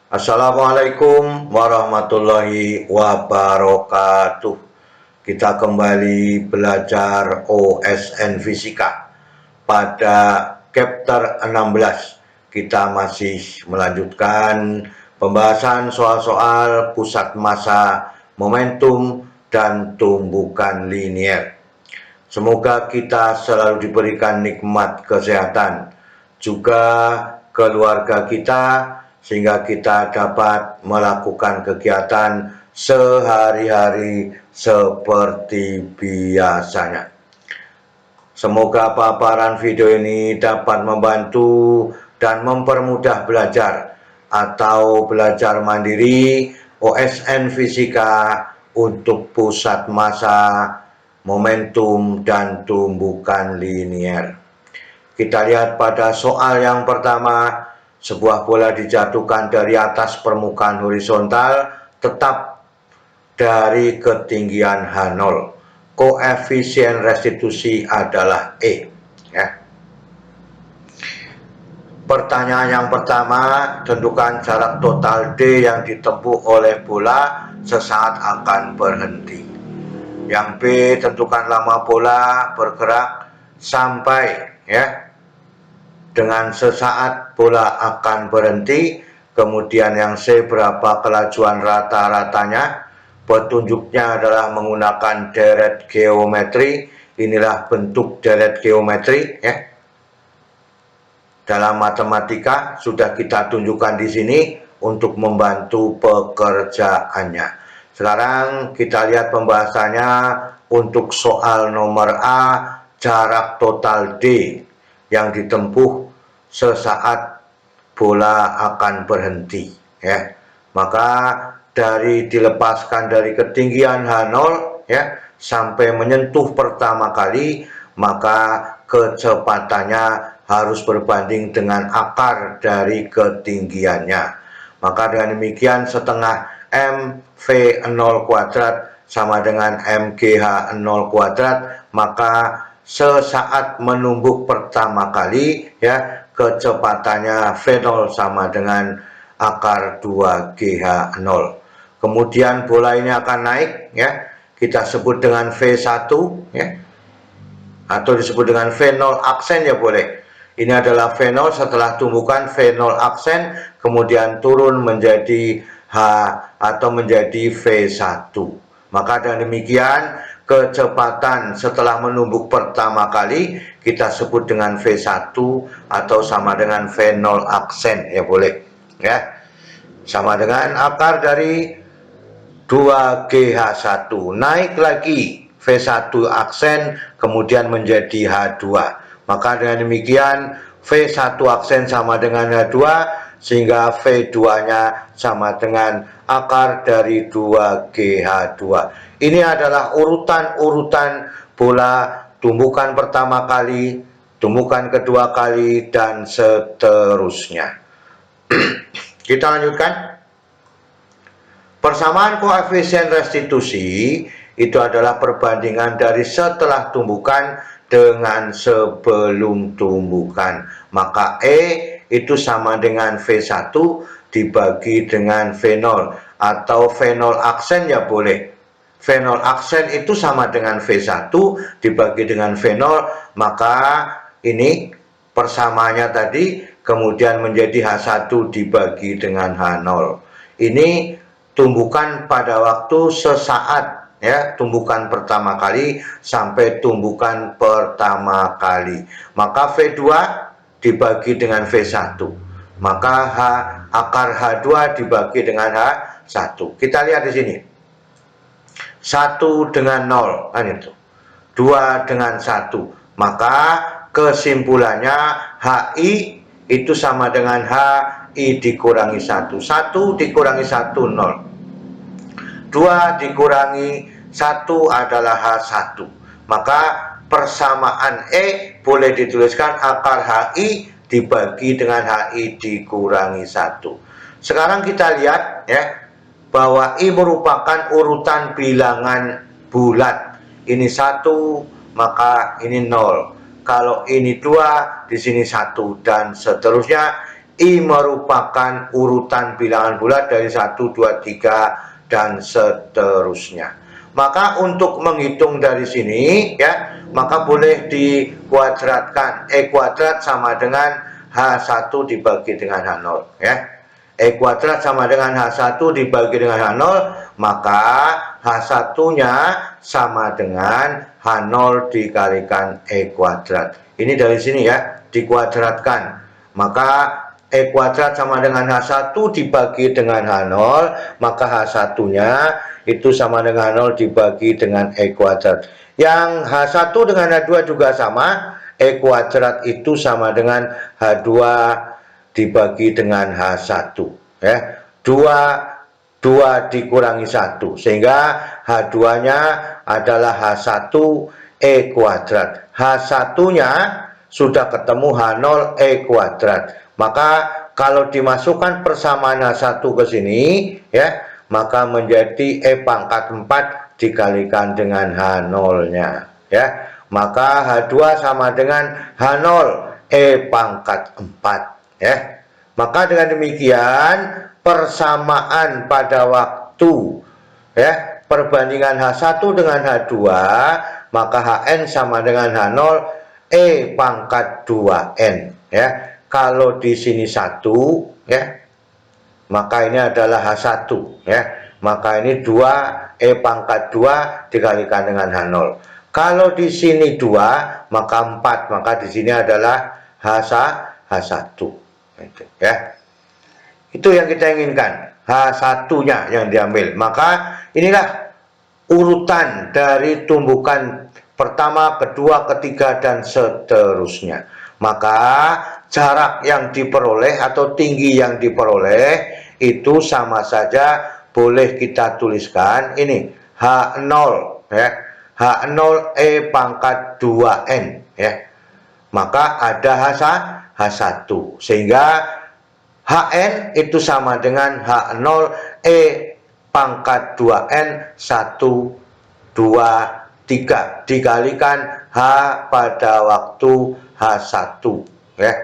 Assalamualaikum warahmatullahi wabarakatuh. Kita kembali belajar OSN Fisika. Pada chapter 16 kita masih melanjutkan pembahasan soal-soal pusat massa, momentum, dan tumbukan linier. Semoga kita selalu diberikan nikmat kesehatan, juga keluarga kita, sehingga kita dapat melakukan kegiatan sehari-hari seperti biasanya. Semoga paparan video ini dapat membantu dan mempermudah belajar atau belajar mandiri OSN Fisika untuk pusat massa, momentum, dan tumbukan linier. Kita lihat pada soal yang pertama, sebuah bola dijatuhkan dari atas permukaan horizontal tetap dari ketinggian H0. Koefisien restitusi adalah E. Ya. Pertanyaan yang pertama, tentukan jarak total D yang ditempuh oleh bola sesaat akan berhenti. Yang B, tentukan lama bola bergerak sampai dengan sesaat bola akan berhenti. Kemudian yang C, berapa kelajuan rata-ratanya. Petunjuknya adalah menggunakan deret geometri. Inilah bentuk deret geometri ya. Dalam matematika sudah kita tunjukkan di sini untuk membantu pekerjaannya. Sekarang kita lihat pembahasannya untuk soal nomor A, jarak total D yang ditempuh sesaat bola akan berhenti ya. Maka dilepaskan dari ketinggian H0 ya sampai menyentuh pertama kali, maka kecepatannya harus berbanding dengan akar dari ketinggiannya. Maka dengan demikian setengah mv0 kuadrat sama dengan mgh0 kuadrat, maka sesaat menumbuk pertama kali ya kecepatannya V0 sama dengan akar 2GH0. Kemudian bola ini akan naik ya, kita sebut dengan V1 ya, atau disebut dengan V0 aksen ya boleh. Ini adalah V0 setelah tumbukan V0 aksen, kemudian turun menjadi H atau menjadi V1. Maka dengan demikian kecepatan setelah menumbuk pertama kali kita sebut dengan V1 atau sama dengan V0 aksen ya boleh ya. Sama dengan akar dari 2GH1, naik lagi V1 aksen kemudian menjadi H2. Maka dengan demikian V1 aksen sama dengan H2 sehingga V2-nya sama dengan akar dari 2GH2. Ini adalah urutan-urutan bola tumbukan pertama kali, tumbukan kedua kali, dan seterusnya. Kita lanjutkan. Persamaan koefisien restitusi itu adalah perbandingan dari setelah tumbukan dengan sebelum tumbukan. Maka E itu sama dengan V1 dibagi dengan V0 atau V0 aksen ya boleh. V0 aksen itu sama dengan V1 dibagi dengan V0, maka ini persamaannya tadi kemudian menjadi H1 dibagi dengan H0. Ini tumbukan pada waktu sesaat ya, tumbukan pertama kali sampai tumbukan pertama kali. Maka V2 dibagi dengan V1, maka akar H2 dibagi dengan H1. Kita lihat di sini. 1 dengan 0 kan itu. 2 dengan 1. Maka kesimpulannya HI itu sama dengan HI dikurangi 1. 1 dikurangi 1 0. 2 dikurangi 1 adalah H1. Maka persamaan E boleh dituliskan akar HI dibagi dengan HI dikurangi 1. Sekarang kita lihat ya, bahwa I merupakan urutan bilangan bulat. Ini 1, maka ini 0. Kalau ini 2, di sini 1, dan seterusnya. I merupakan urutan bilangan bulat dari 1, 2, 3 dan seterusnya. Maka untuk menghitung dari sini ya, maka boleh dikuadratkan. E kuadrat sama dengan H1 dibagi dengan H0 ya. E kuadrat sama dengan H1 dibagi dengan H0, maka H1-nya sama dengan H0 dikalikan E kuadrat. Ini dari sini ya, dikuadratkan. Maka E kuadrat sama dengan H1 dibagi dengan H0, maka H1-nya itu sama dengan H0 dibagi dengan E kuadrat. Yang H1 dengan H2 juga sama, E kuadrat itu sama dengan H2 dibagi dengan H1 ya. 2 dikurangi 1 sehingga H2-nya adalah H1 E kuadrat. H1-nya sudah ketemu H0 E kuadrat. Maka kalau dimasukkan persamaan H1 ke sini ya, maka menjadi E pangkat 4 dikalikan dengan H0-nya ya. Maka H2 sama dengan H0 E pangkat 4 ya. Maka dengan demikian persamaan pada waktu ya, perbandingan H1 dengan H2, maka Hn sama dengan H0 E pangkat 2N ya. Kalau di sini 1 ya, maka ini adalah H1 ya. Maka ini 2 E pangkat 2 dikalikan dengan H0. Kalau di sini 2 maka 4, maka di sini adalah H1 itu ya. Itu yang kita inginkan, H1-nya yang diambil. Maka inilah urutan dari tumbukan pertama, kedua, ketiga, dan seterusnya. Maka jarak yang diperoleh atau tinggi yang diperoleh itu sama saja boleh kita tuliskan ini H0 ya. H0 E pangkat 2N ya. Maka ada H1 sehingga Hn itu sama dengan H0 E pangkat 2N 1, 2, 3 dikalikan H pada waktu H1 ya,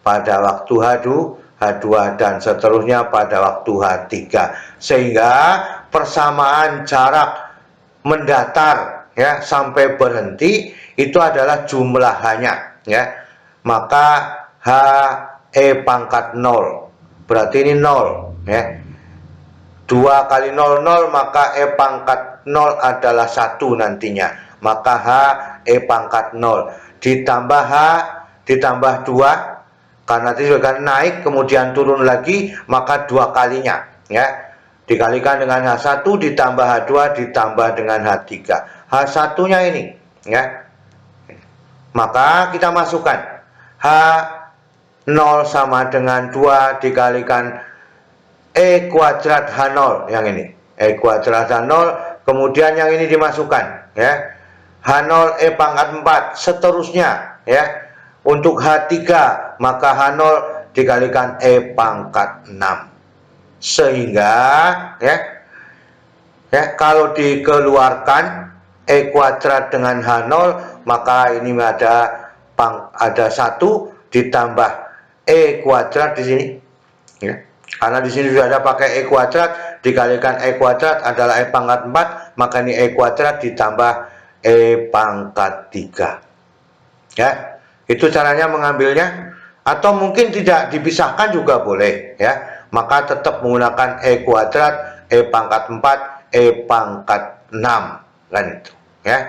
pada waktu H2 dan seterusnya pada waktu H3, sehingga persamaan jarak mendatar ya sampai berhenti itu adalah jumlah hanya ya. Maka H E pangkat 0 berarti ini 0 ya. 2 kali 0 0, maka E pangkat 0 adalah 1 nantinya. Maka H E pangkat 0 ditambah H ditambah 2 karena itu akan naik kemudian turun lagi, maka 2 kalinya ya. Dikalikan dengan H1 ditambah H2 ditambah dengan H3. H1-nya ini ya. Maka kita masukkan H0 sama dengan 2 dikalikan E kuadrat H0 yang ini. E kuadrat H0, kemudian yang ini dimasukkan ya. H0 E pangkat 4 seterusnya ya. Untuk H3 maka H0 dikalikan E pangkat 6. Sehingga ya kalau dikeluarkan E kuadrat dengan H0, maka ini ada 1 ditambah E kuadrat di sini ya. Karena di sini sudah ada pakai E kuadrat dikalikan E kuadrat adalah E pangkat 4, maka ini E kuadrat ditambah E pangkat 3 ya. Itu caranya mengambilnya, atau mungkin tidak dipisahkan juga boleh ya. Maka tetap menggunakan E kuadrat E pangkat 4 E pangkat 6 kan itu ya.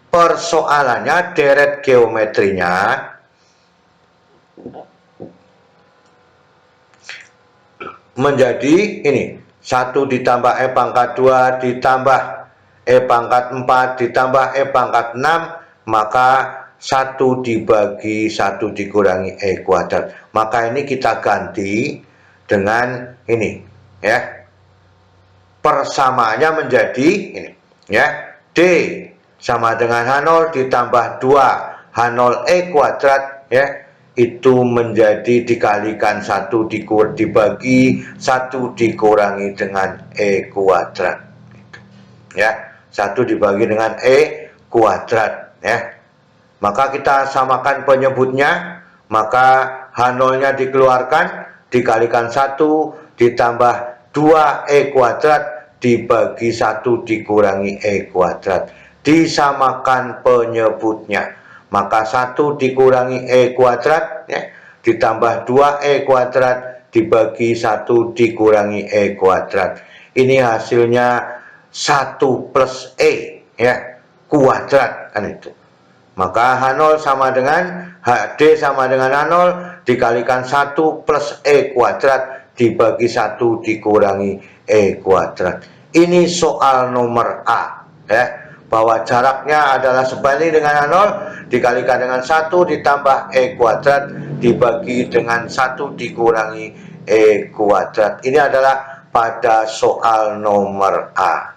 Persoalannya deret geometrinya menjadi ini 1 ditambah E pangkat 2 ditambah E pangkat 4 ditambah E pangkat 6, maka 1 dibagi 1 dikurangi E kuadrat. Maka ini kita ganti dengan ini ya. Persamaannya menjadi ini ya. D sama dengan H0 ditambah 2 H0 E kuadrat ya. Itu menjadi dikalikan 1 dibagi 1 dikurangi dengan E kuadrat ya. 1 dibagi dengan E kuadrat ya. Maka kita samakan penyebutnya, maka H0-nya dikeluarkan, dikalikan 1 ditambah 2E kuadrat dibagi 1 dikurangi E kuadrat. Disamakan penyebutnya. Maka 1 dikurangi E kuadrat ya, ditambah 2E kuadrat dibagi 1 dikurangi E kuadrat. Ini hasilnya 1 plus E ya, kuadrat kan itu. Maka H0 sama dengan HD sama dengan H0 dikalikan 1 plus E kuadrat dibagi 1 dikurangi E kuadrat. Ini soal nomor A ya, bahwa jaraknya adalah sebanding dengan H0 dikalikan dengan 1 ditambah E kuadrat dibagi dengan 1 dikurangi E kuadrat. Ini adalah pada soal nomor A.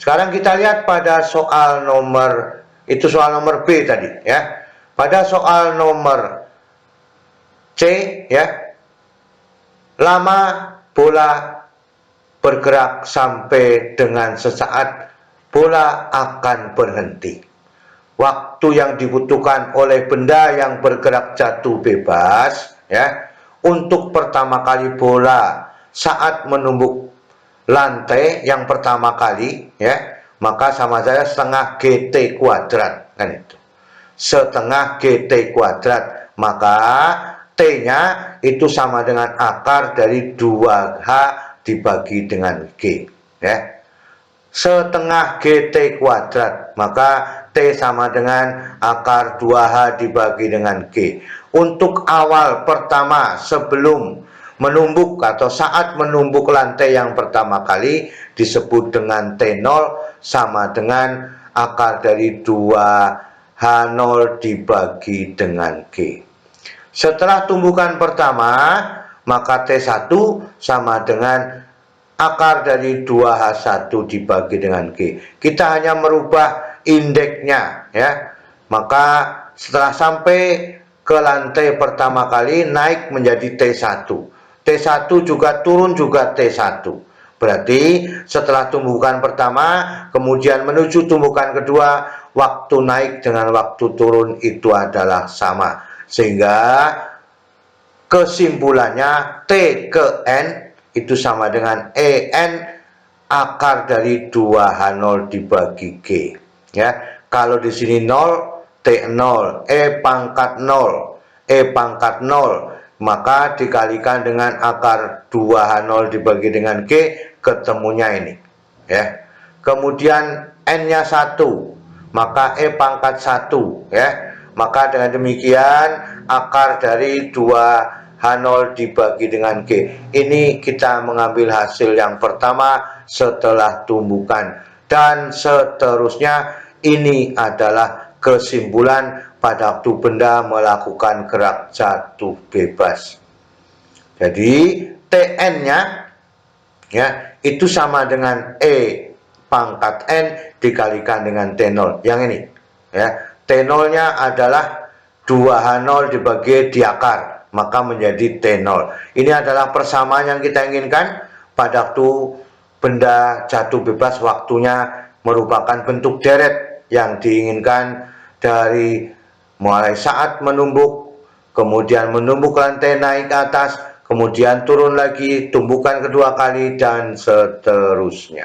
Sekarang kita lihat pada soal nomor, itu soal nomor B tadi ya. Pada soal nomor C ya, lama bola bergerak sampai dengan sesaat bola akan berhenti. Waktu yang dibutuhkan oleh benda yang bergerak jatuh bebas ya, untuk pertama kali bola saat menumbuk lantai yang pertama kali ya, maka sama saja setengah GT kuadrat kan itu. Setengah GT kuadrat, maka T-nya itu sama dengan akar dari 2H dibagi dengan G ya. Setengah GT kuadrat, maka T sama dengan akar 2H dibagi dengan G. Untuk awal pertama sebelum menumbuk atau saat menumbuk lantai yang pertama kali disebut dengan T0 sama dengan akar dari 2H0 dibagi dengan G. Setelah tumbukan pertama, maka T1 sama dengan akar dari 2H1 dibagi dengan G. Kita hanya merubah indeksnya ya. Maka setelah sampai ke lantai pertama kali naik menjadi T1. T1 juga turun juga T1. Berarti setelah tumbukan pertama kemudian menuju tumbukan kedua, waktu naik dengan waktu turun itu adalah sama. Sehingga kesimpulannya T ke N itu sama dengan EN akar dari 2H0 dibagi G ya. Kalau di sini 0, T0, E pangkat 0, E pangkat 0, maka dikalikan dengan akar 2H0 dibagi dengan G, ketemunya ini ya. Kemudian N-nya 1, maka E pangkat 1 ya. Maka dengan demikian akar dari 2H0 dibagi dengan G. Ini kita mengambil hasil yang pertama setelah tumbukan. Dan seterusnya ini adalah kesimpulan pada waktu benda melakukan gerak jatuh bebas. Jadi Tn-nya ya itu sama dengan E pangkat N dikalikan dengan T0. Yang ini ya, T0-nya adalah 2H0 dibagi di akar, maka menjadi T0. Ini adalah persamaan yang kita inginkan pada waktu benda jatuh bebas, waktunya merupakan bentuk deret yang diinginkan dari mulai saat menumbuk, kemudian menumbuk lantai naik ke atas, kemudian turun lagi, tumbukan kedua kali, dan seterusnya.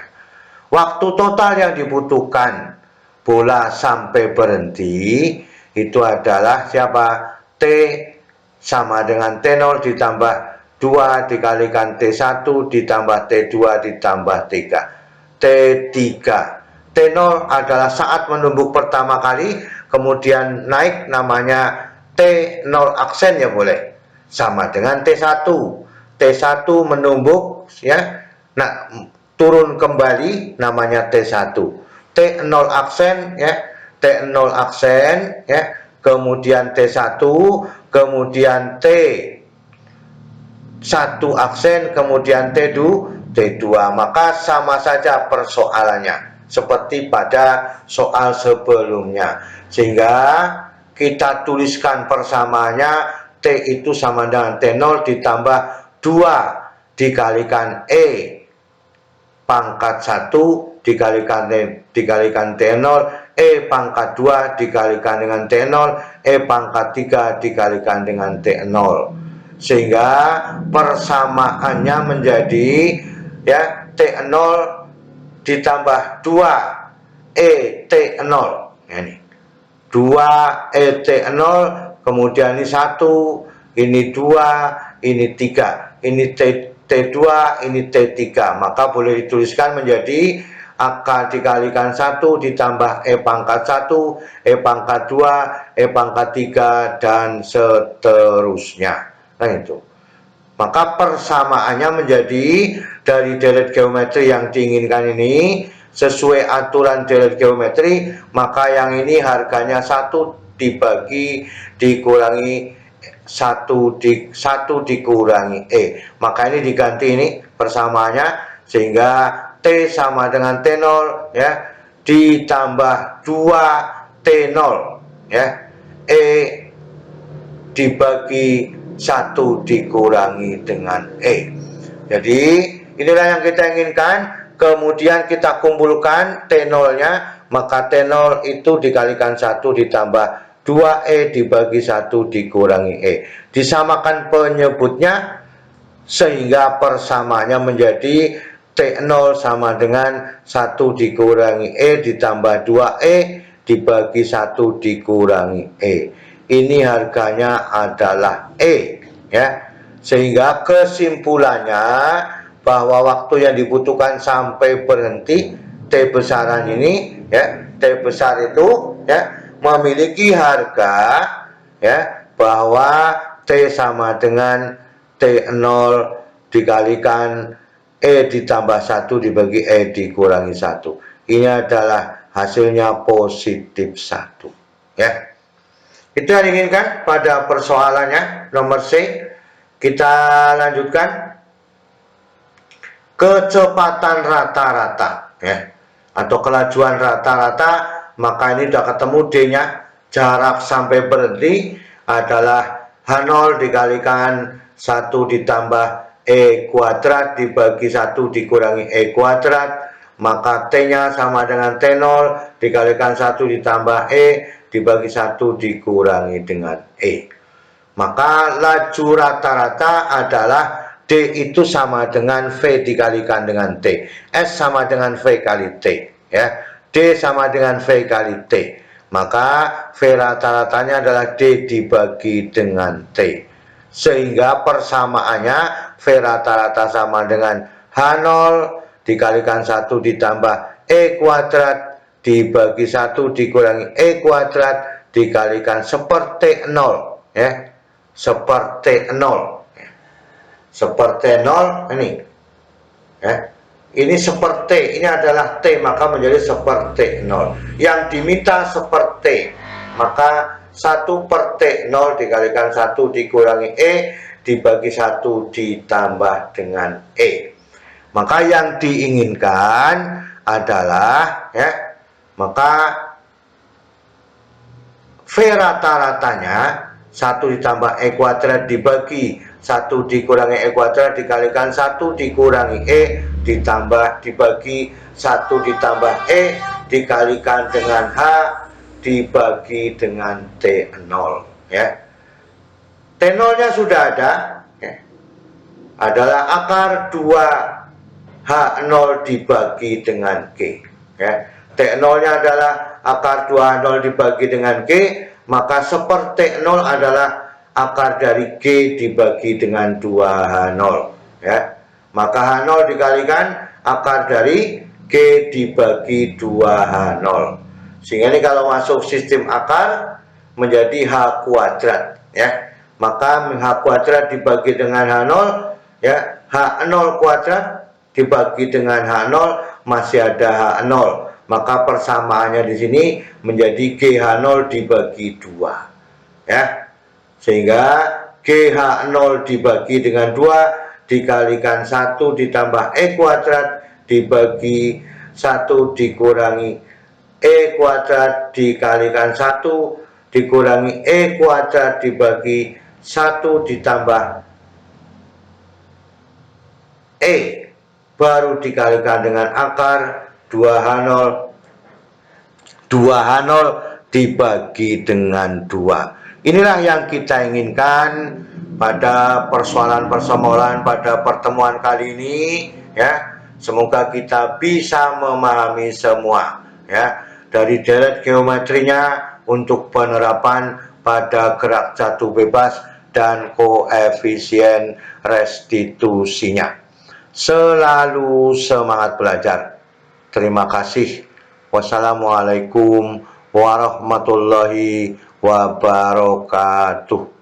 Waktu total yang dibutuhkan bola sampai berhenti itu adalah siapa? T sama dengan T0 ditambah 2 dikalikan T1 ditambah T2 ditambah 3. T3. T0 adalah saat menumbuk pertama kali, kemudian naik namanya T0 aksen ya boleh. Sama dengan T1. T1 menumbuk ya. Nah, turun kembali namanya T1. T0 aksen ya. T0 aksen ya. Kemudian T1, kemudian T1 aksen, kemudian T2, maka sama saja persoalannya seperti pada soal sebelumnya. Sehingga kita tuliskan persamaannya, T itu sama dengan T0 ditambah 2 dikalikan E pangkat 1 dikalikan T0 E pangkat 2 dikalikan dengan T0, E pangkat 3 dikalikan dengan T0. Sehingga persamaannya menjadi ya T0 ditambah 2 ET0. Ini 2 ET0, kemudian ini 1, ini 2, ini 3, ini T2, ini T3. Maka boleh dituliskan menjadi akar dikalikan 1 ditambah E pangkat 1, E pangkat 2, E pangkat 3, dan seterusnya. Nah itu. Maka persamaannya menjadi dari deret geometri yang diinginkan ini sesuai aturan deret geometri, maka yang ini harganya 1 dibagi dikurangi 1 dikurangi E. Maka ini diganti ini persamaannya, sehingga T sama dengan T0 ya ditambah 2 T0 ya, E dibagi 1 dikurangi dengan E. Jadi inilah yang kita inginkan. Kemudian kita kumpulkan T0 nya, maka T0 itu dikalikan 1 ditambah 2E dibagi 1 dikurangi E. Disamakan penyebutnya sehingga persamaannya menjadi T0 sama dengan 1 dikurangi E ditambah 2E dibagi 1 dikurangi E. Ini harganya adalah E ya. Sehingga kesimpulannya bahwa waktu yang dibutuhkan sampai berhenti T besaran ini ya, T besar itu ya memiliki harga ya bahwa T sama dengan T0 dikalikan E ditambah 1 dibagi E dikurangi 1. Ini adalah hasilnya positif 1 ya. Itu yang diinginkan pada persoalannya nomor C. Kita lanjutkan. Kecepatan rata-rata ya, atau kelajuan rata-rata, maka ini sudah ketemu D-nya. Jarak sampai berhenti adalah H0 dikalikan 1 ditambah E kuadrat dibagi 1 dikurangi E kuadrat. Maka T-nya sama dengan T0 dikalikan 1 ditambah E dibagi 1 dikurangi dengan E. Maka laju rata-rata adalah D itu sama dengan V dikalikan dengan T. S sama dengan V kali T ya. D sama dengan V kali T. Maka V rata-ratanya adalah D dibagi dengan T. Sehingga persamaannya V rata-rata sama dengan H0 dikalikan 1 ditambah E kuadrat dibagi 1 dikurangi E kuadrat dikalikan seperti 0 ya. Seperti 0. Seperti 0 ini ya. Ini seperti, ini adalah T, maka menjadi seperti 0. Yang diminta seperti, maka 1 per T0 dikalikan 1 dikurangi E dibagi 1 ditambah dengan E. Maka yang diinginkan adalah ya, maka V rata-ratanya 1 ditambah E kuadrat dibagi 1 dikurangi E kuadrat dikalikan 1 dikurangi E ditambah dibagi 1 ditambah E dikalikan dengan H dibagi dengan T0 ya. T0 nya sudah ada ya, adalah akar 2 H0 dibagi dengan G ya. T0 nya adalah akar 2 H0 dibagi dengan G, maka seperti 0 adalah akar dari G dibagi dengan 2H0 ya. Maka H0 dikalikan akar dari G dibagi 2H0. Sehingga ini kalau masuk sistem akar menjadi H kuadrat ya. Maka H kuadrat dibagi dengan H0 ya, H0 kuadrat dibagi dengan H0 masih ada H0. Maka persamaannya di sini menjadi GH0 dibagi 2 ya. Sehingga GH0 dibagi dengan 2 dikalikan 1 ditambah E kuadrat dibagi 1 dikurangi E kuadrat dikalikan 1 dikurangi E kuadrat dibagi 1 ditambah E baru dikalikan dengan akar 2H0 2H0 dibagi dengan 2. Inilah yang kita inginkan pada persoalan-persoalan pada pertemuan kali ini, ya. Semoga kita bisa memahami semua, ya, dari deret geometrinya untuk penerapan pada gerak jatuh bebas dan koefisien restitusinya. Selalu semangat belajar. Terima kasih. Wassalamualaikum warahmatullahi wabarakatuh.